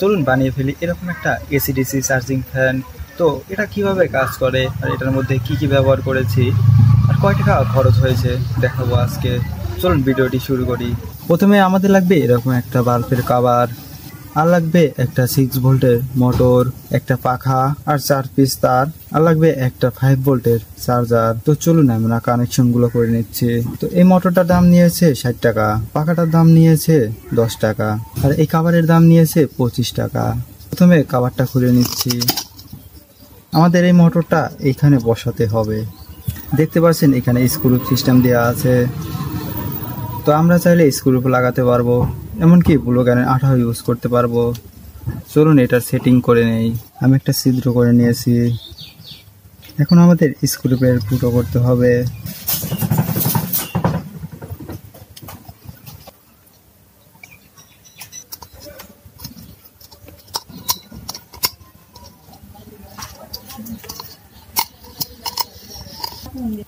চলুন বানিয়ে ফেলি এরকম একটা এসি ডিসি চার্জিং ফ্যান। তো এটা কিভাবে কাজ করে আর এটার মধ্যে কি কি ব্যবহার করেছি আর কয় টাকা খরচ হয়েছে দেখাবো আজকে। চলুন ভিডিওটি শুরু করি। প্রথমে আমাদের লাগবে এরকম একটা বাল্বের কভার, আর লাগবে একটা 6 ভোল্টের মোটর, একটা পাখা আর 4 পিস তার, আর লাগবে একটা 5 ভোল্টের চার্জার। তো চলুন আমরা কানেকশন গুলো করে নিচ্ছি। তো এই মোটরটার দাম নিয়েছে 60 টাকা, পাখাটার দাম নিয়েছে 10 টাকা, আর এই কভারের দাম নিয়েছে 25 টাকা। প্রথমে কভারটা খুলে নিচ্ছি। আমাদের এই মোটরটা এইখানে বসাতে হবে। দেখতে পাচ্ছেন এখানে স্ক্রু সিস্টেম দেওয়া আছে। তো আমরা চাইলে স্ক্রু লাগাতে পারবো, এমনকি ব্লু গানের আঠাও ইউজ করতে পারবো। চলুন এটার সেটিং করে নেই। আমি একটা ছিদ্র করে নিয়েছি। এখন আমাদের স্ক্রুপের ফুটো করতে হবে।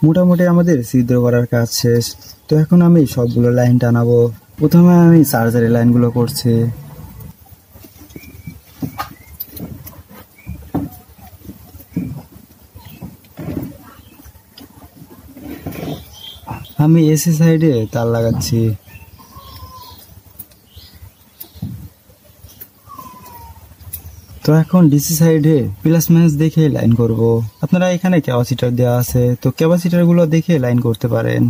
মোটামুটি আমাদের ছিদ্র করার কাজ শেষ। তো এখন আমি সবগুলো লাইন টানাবো। প্রথমে আমি চার্জারের লাইনগুলো করছি। আমি এসি সাইডে তার লাগাচ্ছি। তো এখন ডিসি সাইডে প্লাস মাইনাস দেখে লাইন করব। আপনারা এখানে ক্যাপাসিটর দেওয়া আছে, তো ক্যাপাসিটর গুলো দেখে লাইন করতে পারেন।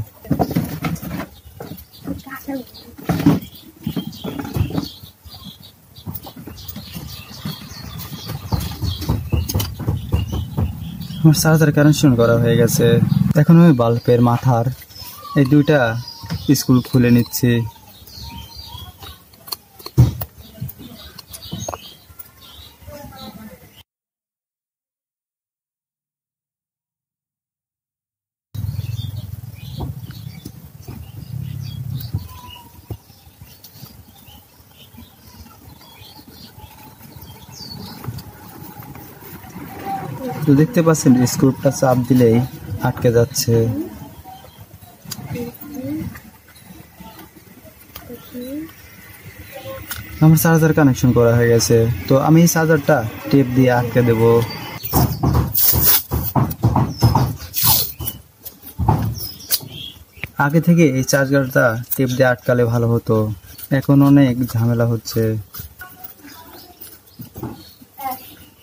আমার চার্জার কানেকশন করা হয়ে গেছে। এখন আমি বাল্বের মাথার এই দুইটা স্ক্রু খুলে নিচ্ছি। তো দেখতে পাচ্ছেন স্ক্রুটা চাপ দিলেই আটকে যাচ্ছে। আমার চার্জার কানেকশন করা হয়ে গেছে। তো আমি এই চার্জারটা টেপ দিয়ে আটকে দেব। আগে থেকে এই চার্জারটা টেপ দিয়ে আটকালে ভালো হতো, এখন অনেক ঝামেলা হচ্ছে।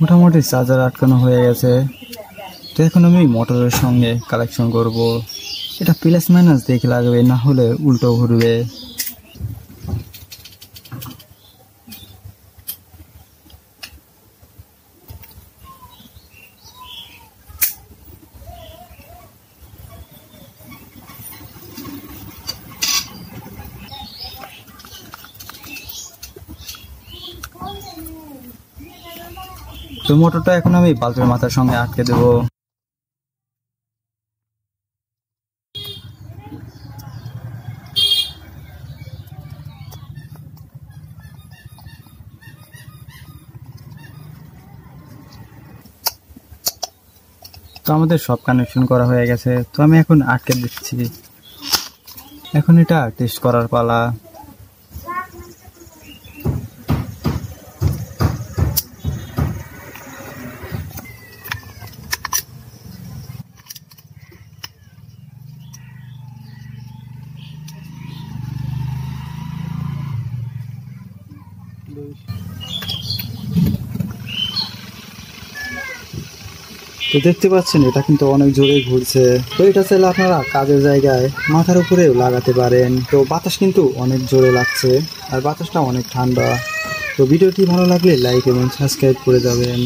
মোটামুটি চার্জার আটকানো হয়ে গেছে। তো এখন আমি মোটরের সঙ্গে কানেকশন করব। এটা প্লাস মাইনাস দেখে লাগবে, না হলে উল্টো ঘুরবে। তো মোটরটা এখন আমি বাল্বের মাথার সঙ্গে আটকে দেব। তো আমাদের সব কানেকশন করা হয়ে গেছে। তো আমি এখন আটকে দিচ্ছি। এখন এটা টেস্ট করার পালা। তো দেখতে পাচ্ছেন এটা কিন্তু অনেক জোরে ঘুরছে। তো এটা চাইলে আপনারা কাজের জায়গায় মাথার উপরেও লাগাতে পারেন। তো বাতাস কিন্তু অনেক জোরে লাগছে, আর বাতাসটা অনেক ঠান্ডা। তো ভিডিওটি ভালো লাগলে লাইক এবং সাবস্ক্রাইব করে যাবেন।